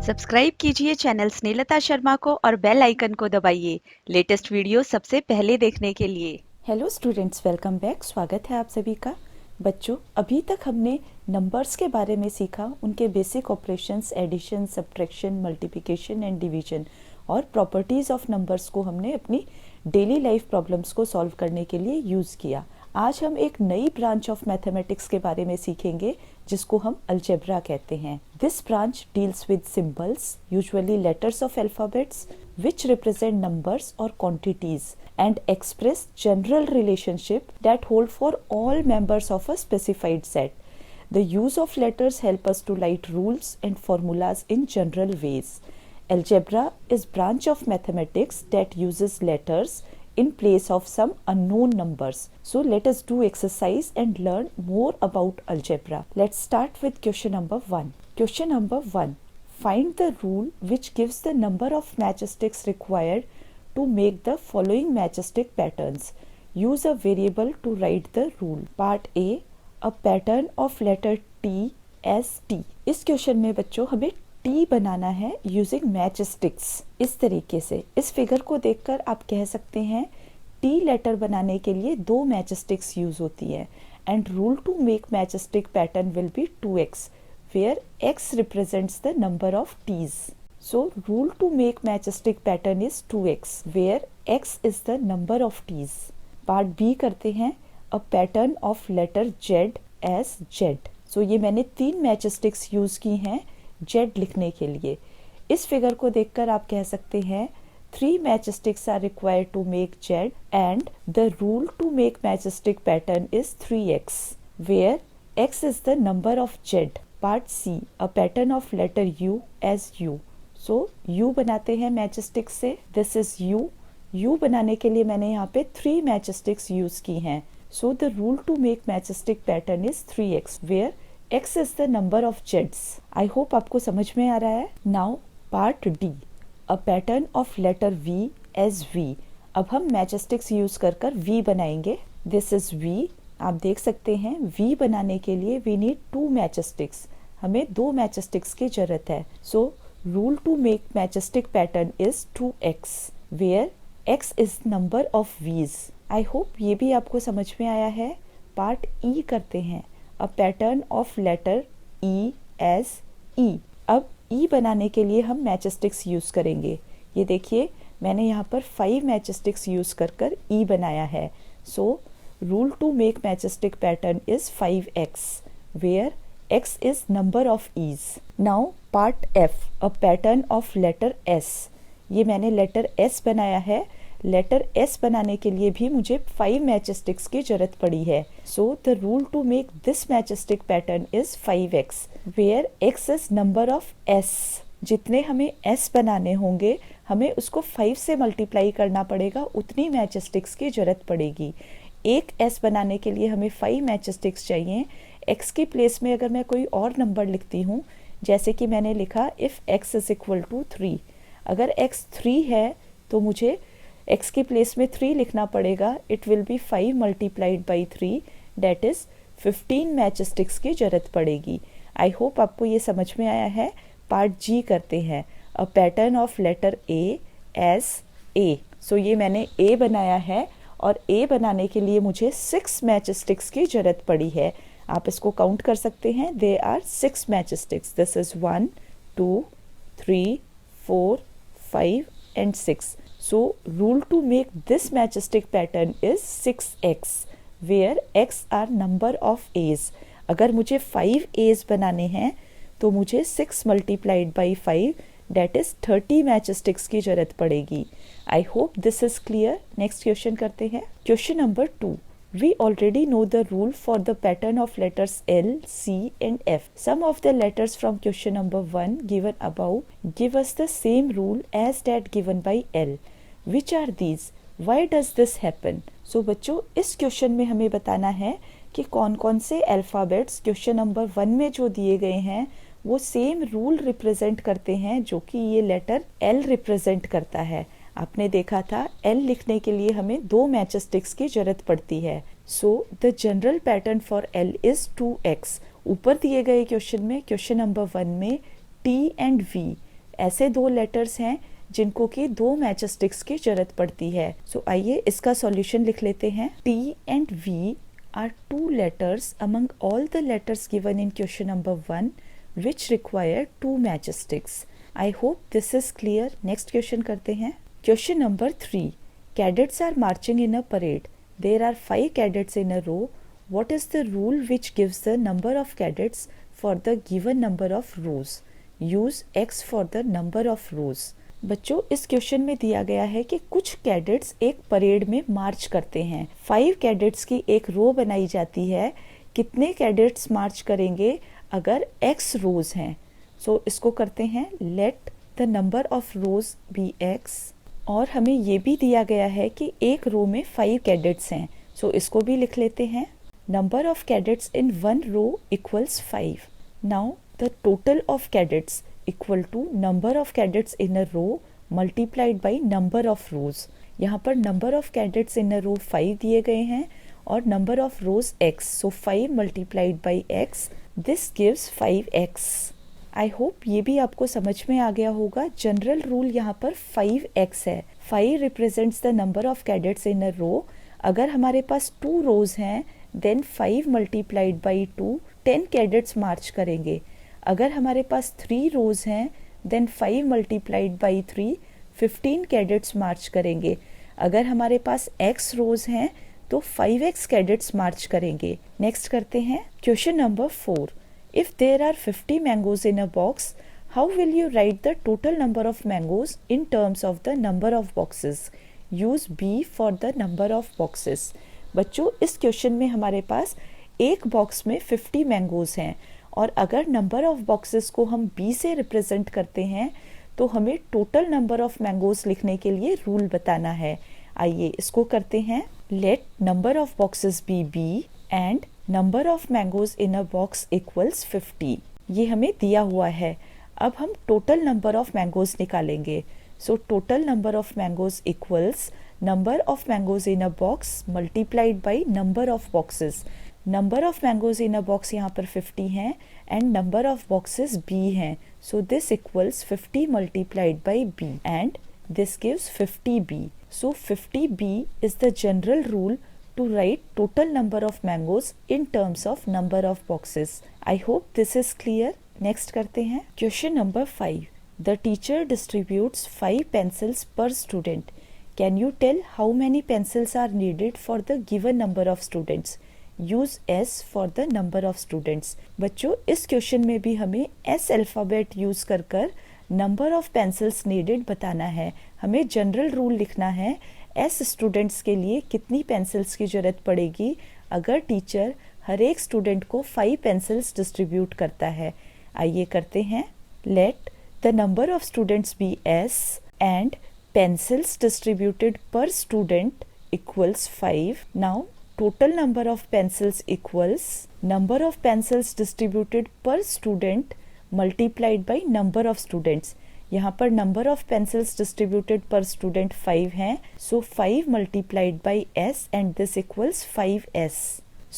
Subscribe कीजिए channel Snehlata Sharma को और बेल आइकन को दबाइए लेटेस्ट वीडियो सबसे पहले देखने के लिए। Hello students, welcome back. स्वागत है आप सभी का। बच्चों, अभी तक हमने नंबर्स के बारे में सीखा, उनके basic operations, addition, subtraction, multiplication and division और प्रॉपर्टीज़ ऑफ नंबर्स को हमने अपनी डेली लाइफ प्रॉब्लम्स को सॉल्व करने के लिए यूज़ किया। आज हम एक नई ब्रांच ऑफ मैथमेटिक्स के बारे में सीखेंगे जिसको हम अलजेब्रा कहते हैं। This branch deals with symbols, usually letters of alphabets which represent numbers or quantities and express general relationship that hold for all members of a specified set. The use of letters help us to write rules and formulas in general ways. Algebra is branch of mathematics that uses letters in place of some unknown numbers. So let us do exercise and learn more about algebra. Let's start with question number 1. Question number 1. Find the rule which gives the number of matchsticks required to make the following matchstick patterns. Use a variable to write the rule. Part A. A pattern of letter T as T. इस question में बच्चों हमें T बनाना है using matchsticks। इस तरीके से इस figure को देखकर आप कह सकते हैं T लेटर बनाने के लिए 2 matchsticks यूज होती है and rule to make matchstick pattern will be 2x. where x represents the number of t's. So rule to make matchstick pattern is 2x where x is the number of t's. Part B करते हैं a pattern of letter z as z. So ये मैंने 3 matchsticks use की हैं z लिखने के लिए। इस फिगर को देखकर आप कह सकते हैं 3 matchsticks are required to make z and the rule to make matchstick pattern is 3x where x is the number of z. Part C. A pattern of letter U as U. So U बनाते हैं matchstick से। This is U. U बनाने के लिए मैंने यहाँ पे 3 matchsticks use की हैं। So the rule to make matchstick pattern is 3x where x is the number of Z's. I hope आपको समझ में आ रहा है। Now part D. A pattern of letter V as V. अब हम मैचस्टिक्स यूज कर V बनाएंगे। This is V. आप देख सकते हैं V बनाने के लिए वी नीड 2 मैचस्टिक्स। हमें 2 मैचस्टिक्स की जरूरत है। So rule to make matchstick pattern is 2x where x is number of Vs. I hope ये भी आपको समझ में आया है। पार्ट E करते हैं। A pattern of letter E as E। अब E बनाने के लिए हम मैचस्टिक्स यूज करेंगे। ये देखिए मैंने यहाँ पर 5 मैचस्टिक्स यूज कर E बनाया है। सो rule to make matchstick pattern is 5x where x is number of e's. Now part F. A pattern of letter S. ये मैंने लेटर S बनाया है। लेटर S बनाने के लिए भी मुझे 5 मैचस्टिक्स की जरूरत पड़ी है। So the rule to make this matchstick pattern is 5x where x is number of S. जितने हमें S बनाने होंगे हमें उसको 5 से मल्टीप्लाई करना पड़ेगा, उतनी मैचस्टिक्स की जरूरत पड़ेगी। एक S बनाने के लिए हमें 5 मैचस्टिक्स चाहिए। x की प्लेस में अगर मैं कोई और नंबर लिखती हूँ, जैसे कि मैंने लिखा if x is equal to 3, अगर x 3 है तो मुझे x की प्लेस में 3 लिखना पड़ेगा। It will be 5 multiplied by 3 that is 15 matchsticks की जरूरत पड़ेगी। आई होप आपको ये समझ में आया है। पार्ट G करते हैं। A pattern of letter A as A। So ये मैंने A बनाया है और A बनाने के लिए मुझे 6 मैचस्टिक्स की जरूरत पड़ी है। आप इसको काउंट कर सकते हैं। They are 6 matchsticks. This is 1 2 3 4 5 and 6। So rule to make this matchstick pattern is 6x where x are number of As. अगर मुझे 5 एज बनाने हैं तो मुझे 6 multiplied by 5 that is 30 matchsticks की जरूरत पड़ेगी। I hope this is clear. Next question करते हैं। Question number 2. We already know the rule for the pattern of letters L, C and F. Some of the letters from question number 1 given above give us the same rule as that given by L. Which are these? Why does this happen? So बच्चों इस question में हमें बताना है कि कौन कौन से अल्फ़ाबेट्स क्वेश्चन नंबर 1 में जो दिए गए हैं वो सेम रूल रिप्रेजेंट करते हैं जो कि ये लेटर L रिप्रेजेंट करता है। आपने देखा था L लिखने के लिए हमें 2 मैचस्टिक्स की जरूरत पड़ती है. So the general pattern for L is 2x. ऊपर दिए गए क्वेश्चन में, क्वेश्चन नंबर 1 में T एंड V ऐसे 2 लेटर्स हैं जिनको कि 2 मैचस्टिक्स की जरूरत पड़ती है. सो आइए इसका सॉल्यूशन लिख लेते हैं. T and V are 2 letters among all the letters given in question number 1 which require 2 matchsticks. I hope this is clear. Next question करते हैं. Question number 3. Cadets are marching in a parade. There are 5 cadets in a row. What is the rule which gives the number of cadets for the given number of rows? Use X for the number of rows. बच्चों, इस question में दिया गया है कि कुछ cadets एक parade में मार्च करते हैं. 5 कैडेट्स की एक रो बनाई जाती है. कितने कैडेट्स मार्च करेंगे अगर x रोज हैं? सो इसको करते हैं. Let the number of rows be x. और हमें ये भी दिया गया है कि एक रो में 5 कैडेट्स हैं. सो इसको भी लिख लेते हैं. Number of cadets in 1 row equals 5. Now the total of cadets equal to number of cadets in a row multiplied by number of rows. यहाँ पर number of cadets in a row 5 दिए गए हैं और number of rows x. So 5 multiplied by x, this gives 5x. I hope ये भी आपको समझ में आ गया होगा. जनरल रूल यहाँ पर 5x है. 5 represents the number of cadets in a row. अगर हमारे पास 2 rows हैं then 5 multiplied by 2 10 cadets मार्च करेंगे. अगर हमारे पास 3 रोज हैं देन 5 मल्टीप्लाइड बाई 3 15 कैडेट्स मार्च करेंगे. अगर हमारे पास x रोज हैं तो 5x कैडेट्स मार्च करेंगे. नेक्स्ट करते हैं. Question number 4. If there are 50 mangoes in a box, how will you write the total number of mangoes in terms of the number of boxes? Use B for the number of boxes. बच्चों, इस question में हमारे पास एक box में 50 mangoes हैं और अगर number of boxes को हम B से रिप्रेजेंट करते हैं तो हमें टोटल नंबर ऑफ मैंगोज लिखने के लिए रूल बताना है. आइए इसको करते हैं. Let number of boxes be B and number of mangoes in a box equals 50. ये हमें दिया हुआ है. अब हम टोटल नंबर ऑफ मैंगोज निकालेंगे. So total number of mangoes equals number of mangoes in a box multiplied by number of boxes. Number of mangoes in a box यहाँ पर 50 हैं and number of boxes B हैं. So this equals 50 multiplied by B and this gives 50B. So 50B is the general rule to write total number of mangoes in terms of number of boxes. I hope this is clear. Next करते हैं. Question number 5. The teacher distributes 5 pencils per student. Can you tell how many pencils are needed for the given number of students? Use S for the number of students. बच्चों, इस question में भी हमें S alphabet use कर number of pencils needed बताना है. हमें general rule लिखना है S स्टूडेंट्स के लिए कितनी पेंसिल्स की जरूरत पड़ेगी अगर टीचर हर एक स्टूडेंट को 5 पेंसिल्स डिस्ट्रीब्यूट करता है. आइए करते हैं. Let the number of students be S and pencils distributed per student equals 5. Now total number of pencils equals number of pencils distributed per student multiplied by number of students. यहाँ पर number of pencils distributed per student 5 हैं. So 5 multiplied by S and this equals 5S.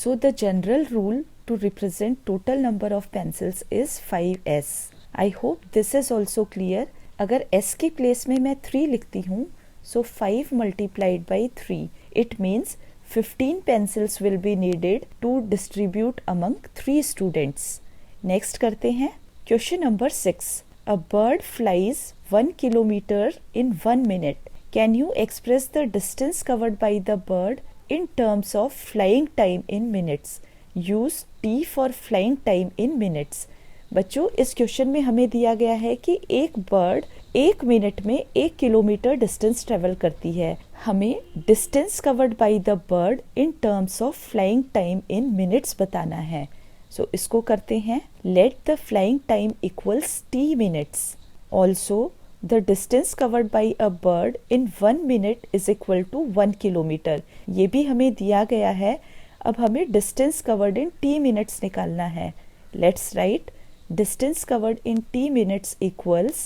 So the general rule to represent total number of pencils is 5S. I hope this is also clear. अगर S की place में मैं 3 लिखती हूँ so 5 multiplied by 3 it means 15 pencils will be needed to distribute among 3 students. Next करते हैं. Question number 6. A bird flies 1 kilometer in 1 minute. Can you express the distance covered by the bird in terms of flying time in minutes? Use T for flying time in minutes. बच्चों, इस question में हमें दिया गया है कि एक bird 1 minute में 1 किलोमीटर डिस्टेंस ट्रेवल करती है. हमें distance covered by the bird in terms of flying time in minutes बताना है. सो इसको करते हैं. Let the flying time equals T minutes. Also the distance covered by a bird in 1 minute is equal to 1 kilometre. ये भी हमें दिया गया है. अब हमें distance covered in T minutes निकालना है. Let's write distance covered in T minutes equals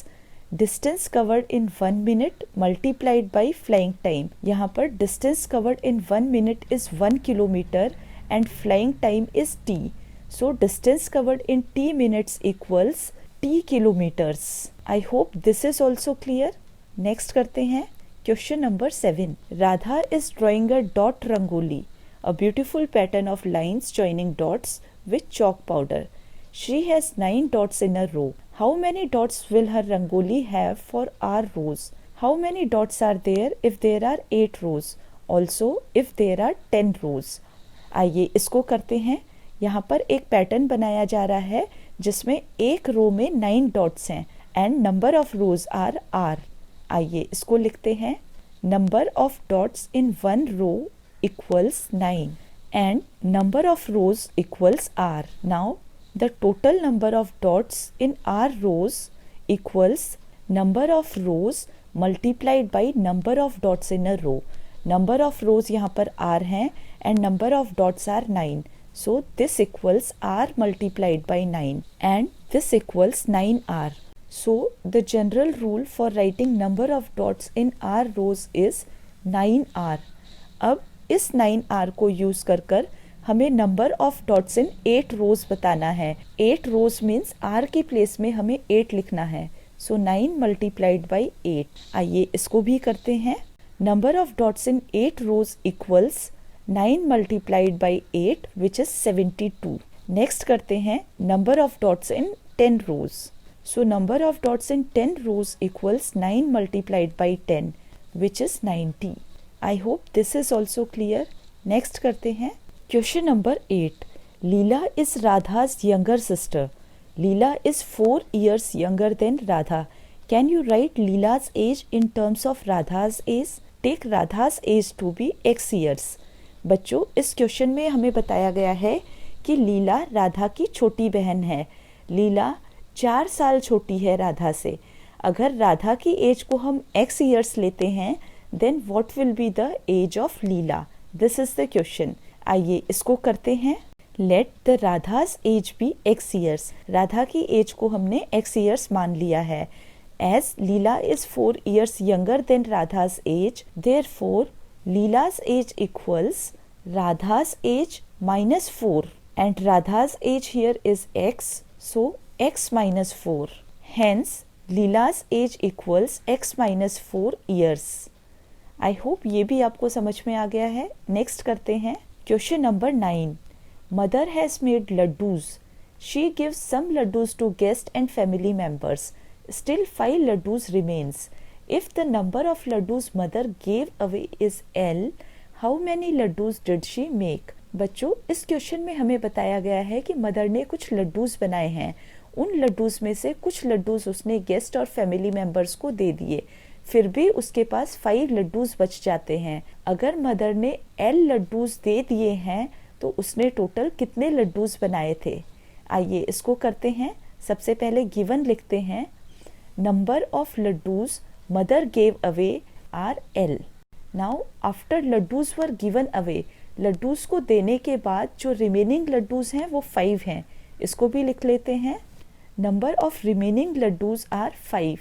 distance covered in 1 minute multiplied by flying time. यहाँ पर distance covered in 1 minute is 1 kilometre and flying time is T. So distance covered in T minutes equals T kilometres. I hope this is also clear. Next करते हैं question number 7। Radha is drawing a dot rangoli, a beautiful pattern of lines joining dots with chalk powder. She has 9 dots in a row. How many dots will her rangoli have for our rows? How many dots are there if there are 8 rows? Also if there are 10 rows. आइए इसको करते हैं। यहाँ पर एक pattern बनाया जा रहा है जिसमें एक रो में 9 डॉट्स हैं and number of rows are r. आइए इसको लिखते हैं। Number of dots in one row equals 9 and number of rows equals r. Now the total number of dots in r rows equals number of rows multiplied by number of dots in a row. Number of rows यहाँ पर r हैं and number of dots are 9. So this equals r multiplied by 9 and this equals 9r. So the general rule for writing number of dots in r rows is 9r. अब इस 9r को use कर हमें number of dots in 8 rows बताना है। 8 rows means r की place में हमें 8 लिखना है। So 9 multiplied by 8। आइए इसको भी करते हैं। Number of dots in 8 rows equals 9 multiplied by 8 which is 72। Next करते हैं number of dots in 10 rows. So number of dots in 10 rows equals 9 multiplied by 10 which is 90। I hope this is also clear. Next करते हैं question number 8। Leela is Radha's younger sister. Leela is 4 years younger than Radha. Can you write Leela's age in terms of Radha's age? Take Radha's age to be x years। बच्चों इस question में हमें बताया गया है कि लीला राधा की छोटी बहन है। लीला 4 साल छोटी है राधा से। अगर राधा की एज को हम x years लेते हैं then what will be the age of Leela? This is the question. आइए इसको करते हैं। Let the Radha's age be x years. Radha की एज को हमने x years मान लिया है। As Leela is 4 years younger than Radha's age, therefore Leela's age equals Radha's age minus 4 and Radha's age here is x, so x minus 4. Hence Leela's age equals x minus 4 years. I hope ये भी आपको समझ में आ गया है। Next करते हैं question number 9। Mother has made laddoos. She gives some laddoos to guest and family members. Still 5 laddoos remains. If the number of laddoos mother gave away is L, how many laddoos did she make? बच्चों इस क्वेश्चन में हमें बताया गया है कि मदर ने कुछ लड्डूज बनाए हैं। उन लड्डूज में से कुछ लड्डूज उसने गेस्ट और फैमिली मेम्बर्स को दे दिए, फिर भी उसके पास 5 लड्डूज बच जाते हैं। अगर मदर ने L लड्डूज दे दिए हैं तो उसने टोटल कितने लड्डूज बनाए थे? आइए इसको करते हैं। सबसे पहले गिवन लिखते हैं। Number of laddoos mother gave away are L। Now after laddoos were given away, laddoos को देने के बाद जो रिमेनिंग लड्डूज हैं वो 5 हैं। इसको भी लिख लेते हैं। Number of remaining laddoos are 5।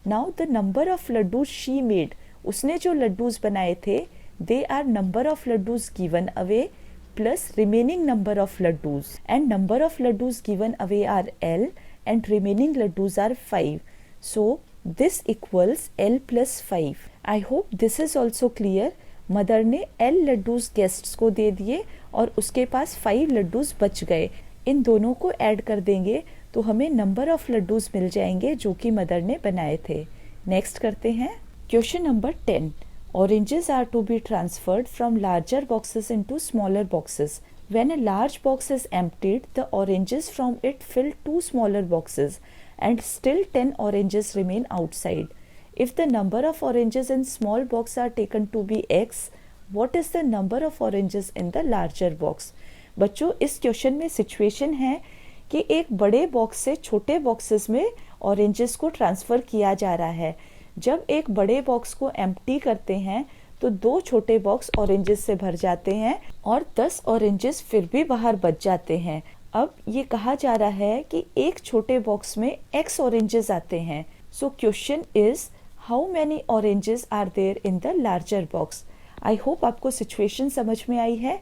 Now the number of laddoos she made, उसने जो लड्डूज बनाए थे, they are number of laddoos given away plus remaining number of laddoos and number of laddoos given away are L and remaining laddoos are 5. So this equals L plus 5. I hope this is also clear. Mother ने L laddoos guests को दे दिए और उसके पास 5 लड्डूज बच गए। इन दोनों को ऐड कर देंगे तो हमें नंबर ऑफ लड्डूज मिल जाएंगे जो कि मदर ने बनाए थे। नेक्स्ट करते हैं question number 10। Oranges are to be transferred from larger boxes into smaller boxes. When a large box is emptied, the oranges from it fill 2 smaller boxes and still 10 oranges remain outside. If the number of oranges in small box are taken to be x, what is the number of oranges in the larger box? बच्चों इस question में situation है कि एक बड़े box से छोटे boxes में ऑरेंजेस को ट्रांसफ़र किया जा रहा है। जब एक बड़े बॉक्स को एम्प्टी करते हैं तो 2 छोटे बॉक्स ऑरेंजेस से भर जाते हैं और 10 ऑरेंजेस फिर भी बाहर बच जाते हैं। अब ये कहा जा रहा है कि एक छोटे बॉक्स में x ऑरेंजेस आते हैं, So question is how many oranges are there in the larger box? I hope आपको सिचुएशन समझ में आई है।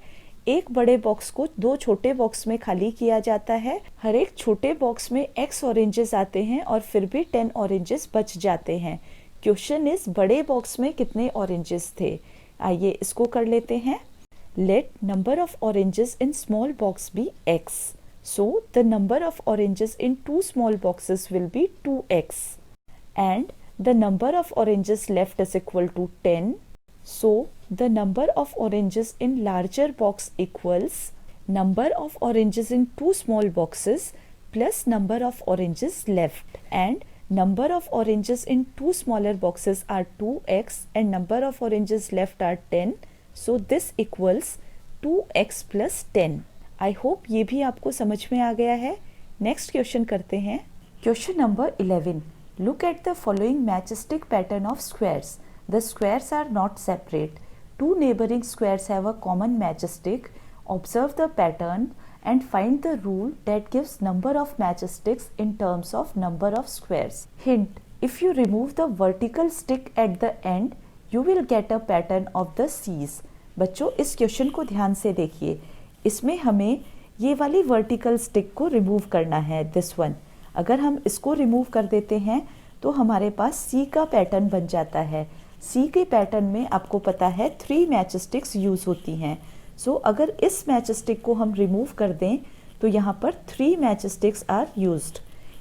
एक बड़े बॉक्स को दो छोटे बॉक्स में खाली किया जाता है। हर एक छोटे बॉक्स में x ऑरेंजेस आते हैं और फिर भी 10 ऑरेंजेस बच जाते हैं। क्वेश्चन इज बड़े बॉक्स में कितने ऑरेंजेस थे? आइए इसको कर लेते हैं। Let number of oranges in small box be x. So the number of oranges in two small boxes will be 2x. And the number of oranges left is equal to 10. So the number of oranges in larger box equals number of oranges in two small boxes plus number of oranges left. And number of oranges in two smaller boxes are 2x and number of oranges left are 10. So this equals 2x plus 10. I hope ये भी आपको समझ में आ गया है। Next question करते हैं। Question number 11। Look at the following matchstick pattern of squares. The squares are not separate. Two neighbouring squares have a common matchstick. Observe the pattern and find the rule that gives number of matchsticks in terms of number of squares. Hint: if you remove the vertical stick at the end, you will get a pattern of the C's. बच्चों इस question को ध्यान से देखिए। इसमें हमें ये वाली वर्टिकल स्टिक को रिमूव करना है, दिस वन। अगर हम इसको रिमूव कर देते हैं तो हमारे पास सी का पैटर्न बन जाता है। सी के पैटर्न में आपको पता है 3 मैच स्टिक्स यूज होती हैं। सो अगर इस मैच स्टिक को हम रिमूव कर दें तो यहाँ पर 3 मैच स्टिक्स आर यूज्ड।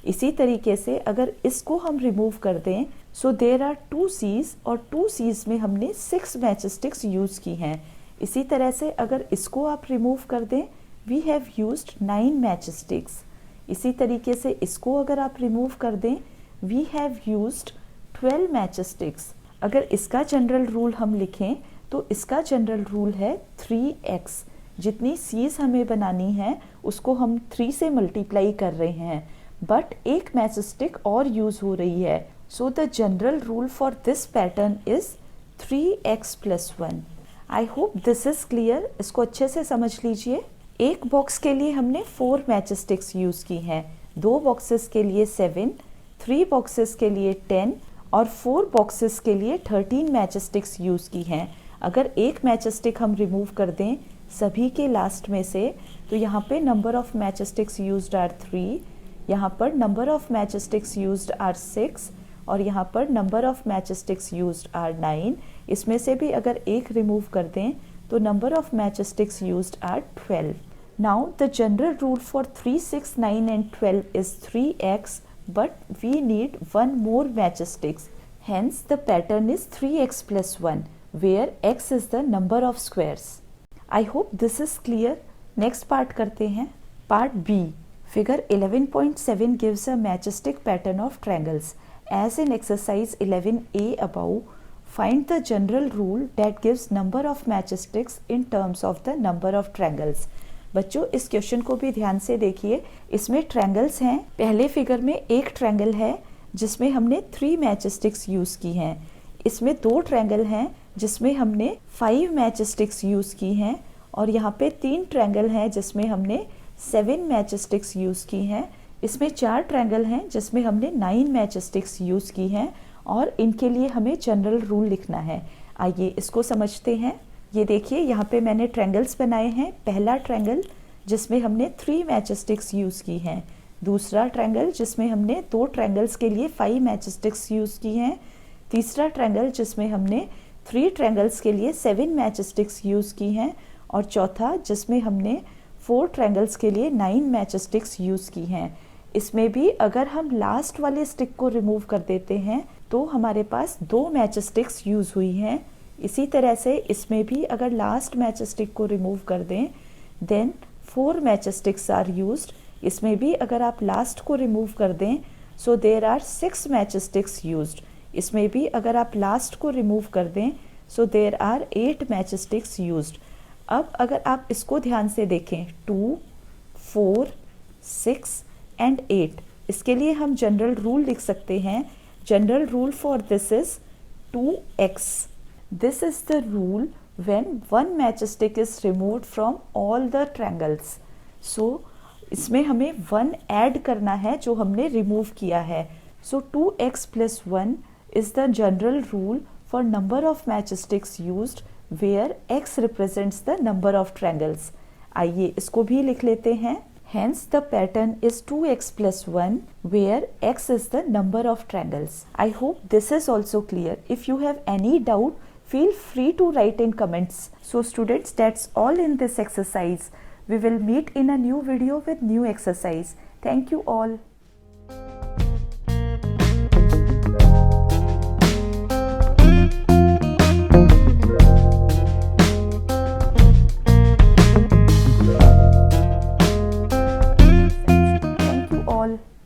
इसी तरीके से अगर इसको हम रिमूव कर दें सो देयर आर 2 सीज और 2 सीज में हमने 6 मैच स्टिक्स यूज की हैं। इसी तरह से अगर इसको आप रिमूव कर दें we have used 9 matchsticks. इसी तरीके से इसको अगर आप रिमूव कर दें we have used 12 matchsticks. अगर इसका जनरल रूल हम लिखें तो इसका जनरल रूल है 3x। जितनी सीज हमें बनानी है उसको हम 3 से मल्टीप्लाई कर रहे हैं, बट एक मैच स्टिक और यूज हो रही है। So the general rule for this pattern is 3x plus 1। I hope this is clear. इसको अच्छे से समझ लीजिए। एक बॉक्स के लिए हमने 4 मैच स्टिक्स यूज की हैं, 2 बॉक्सेस के लिए 7, 3 बॉक्सेस के लिए 10 और 4 बॉक्सेस के लिए 13 मैच स्टिक्स यूज की हैं। अगर एक मैच स्टिक हम रिमूव कर दें सभी के लास्ट में से तो यहाँ पे number of matchsticks used are 3, यहाँ पर number of matchsticks used are 6 और यहाँ पर number of matchsticks used are 9। इसमें से भी अगर एक रिमूव कर दें तो number of matchsticks used are 12। Now the general rule for 3, 6, 9 and 12 is 3x, but we need one more match sticks. Hence the pattern is 3x plus 1, where x is the number of squares. I hope this is clear. Next part करते हैं। Part B. Figure 11.7 gives a matchstick pattern of triangles. As in exercise 11A above, find the general rule that gives number of matchsticks in terms of the number of triangles. बच्चों इस question को भी ध्यान से देखिए। इसमें triangles हैं। पहले फिगर में एक ट्रायंगल है जिसमें हमने 3 मैच स्टिक्स यूज़ की हैं। इसमें 2 ट्रायंगल हैं जिसमें हमने 5 मैच स्टिक्स यूज़ की हैं और यहाँ पे 3 ट्रायंगल हैं जिसमें हमने 7 मैच स्टिक्स यूज़ की हैं। इसमें 4 ट्रायंगल हैं जिसमें हमने 9 मैच स्टिक्स यूज़ की हैं और इनके लिए हमें जनरल रूल लिखना है। आइए इसको समझते हैं। ये देखिए यहाँ पे मैंने ट्रायंगल्स बनाए हैं। पहला ट्रायंगल जिसमें हमने 3 मैच स्टिक्स यूज़ की हैं, दूसरा ट्रायंगल जिसमें हमने 2 ट्रायंगल्स के लिए 5 मैच स्टिक्स यूज़ की हैं, तीसरा ट्रायंगल जिसमें हमने 3 ट्रायंगल्स के लिए 7 मैच स्टिक्स यूज़ की हैं और चौथा जिसमें हमने 4 ट्रायंगल्स के लिए 9 मैच स्टिक्स यूज़ की हैं। इसमें भी अगर हम लास्ट वाले स्टिक को रिमूव कर देते हैं तो हमारे पास 2 मैच स्टिक्स यूज़ हुई हैं। इसी तरह से इसमें भी अगर लास्ट मैच स्टिक को रिमूव कर दें then 4 matchsticks are used. इसमें भी अगर आप लास्ट को रिमूव कर दें so there are 6 matchsticks used. इसमें भी अगर आप लास्ट को रिमूव कर दें so there are 8 matchsticks used. अब अगर आप इसको ध्यान से देखें 2, 4, 6 एंड 8, इसके लिए हम जनरल रूल लिख सकते हैं। General rule for this is 2x. This is the rule when one matchstick is removed from all the triangles. So इसमें हमें 1 ऐड करना है जो हमने रिमूव किया है। So 2x plus 1 is the general rule for number of matchsticks used where x represents the number of triangles. आइए इसको भी लिख लेते हैं. Hence the pattern is 2x plus 1 where x is the number of triangles. I hope this is also clear. If you have any doubt, feel free to write in comments. So students, that's all in this exercise. We will meet in a new video with new exercise. Thank you all.